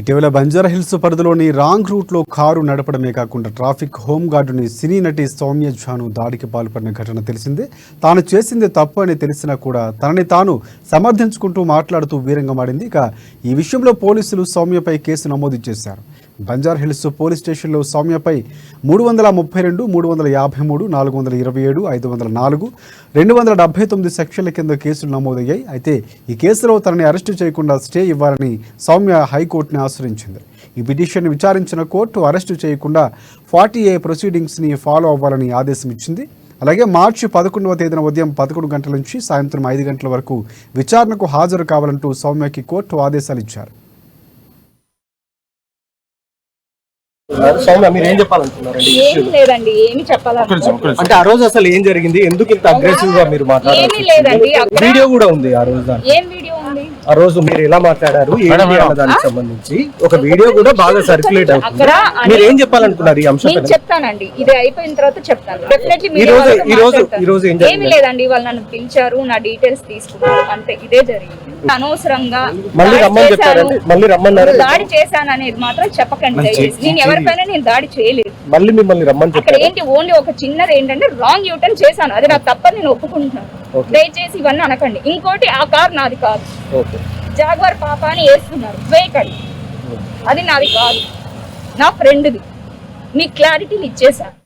ఇటీవల బంజారాహిల్స్ పరిధిలోని రాంగ్ రూట్లో కారు నడపడమే కాకుండా ట్రాఫిక్ హోంగార్డుని సినీ నటి సౌమ్య ఝాను దాడికి పాల్పడిన ఘటన తెలిసిందే. తాను చేసింది తప్పు అని తెలిసినా కూడా తనని తాను సమర్థించుకుంటూ మాట్లాడుతూ వీరంగమాడింది. ఇక ఈ విషయంలో పోలీసులు సౌమ్యపై కేసు నమోదు చేశారు. బంజారాహిల్స్ పోలీస్ స్టేషన్లో సౌమ్యపై 332, 353, 427, 504, 279 సెక్షన్ల కింద కేసులు నమోదయ్యాయి. అయితే ఈ కేసులో తనని అరెస్టు చేయకుండా స్టే ఇవ్వాలని సౌమ్య హైకోర్టుని ఆశ్రయించింది. ఈ పిటిషన్ని విచారించిన కోర్టు అరెస్టు చేయకుండా 40A ప్రొసీడింగ్స్ని ఫాలో అవ్వాలని ఆదేశం ఇచ్చింది. అలాగే మార్చి 11వ తేదీన ఉదయం 11 గంటల నుంచి సాయంత్రం 5 గంటల వరకు విచారణకు హాజరు కావాలంటూ సౌమ్యకి కోర్టు ఆదేశాలు ఇచ్చారు. సౌమ్య మీరు ఏం చెప్పాలనుకున్నారండి? ఏమీ లేదండి, ఏమి చెప్పాలనుకున్నారు అంటే ఆ రోజు అసలు ఏం జరిగింది, ఎందుకు ఇంత అగ్రెసివ్ గా మీరు మాట్లాడారు? ఏమీ లేదండి, వీడియో కూడా ఉంది ఆ రోజు. ఏం వీడియో ఉంది? ఆ రోజు మీరు ఎలా మాట్లాడారు ఏంటి అన్న దానికి సంబంధించి ఒక వీడియో కూడా బాగా సర్క్యులేట్ అవుతుంది. మీరు ఏం చెప్పాలనుకున్నారు ఈ అంశం? నేను చెప్తానండి, ఇది అయిపోయిన తర్వాత చెప్తాను. డెఫినెట్లీ ఈ రోజు ఏం ఏమీ లేదండి, వాళ్ళు నన్ను పిలిచారు, నా డీటెయిల్స్ తీసుకున్నారు, అంతే, ఇదే జరిగింది. అనవసరంగా మళ్ళీ రమ్మని చెప్పారండి, మళ్ళీ రమ్మన్నారు. దాడి చేశాను అనేది మాత్రం చెప్పకండి దయచేసి. నేను ఎవరిపైన నేను దాడి చేయలేదు. మళ్ళీ మిమ్మల్ని రమ్మని అక్కడ ఏంటి ఓన్లీ ఒక చిన్నది ఏంటంటే రాంగ్ యూటర్న్ చేశాను, అది నాకు తప్పని నేను ఒప్పుకుంటున్నాను. దయచేసి ఇవన్నీ అనకండి. ఇంకోటి, ఆ కార్ నాది కాదు, జాగ్వార్ పాప అని వేస్తున్నారు, వేయకండి, అది నాది కాదు, నా ఫ్రెండ్ది. మీకు క్లారిటీని ఇచ్చేసాను.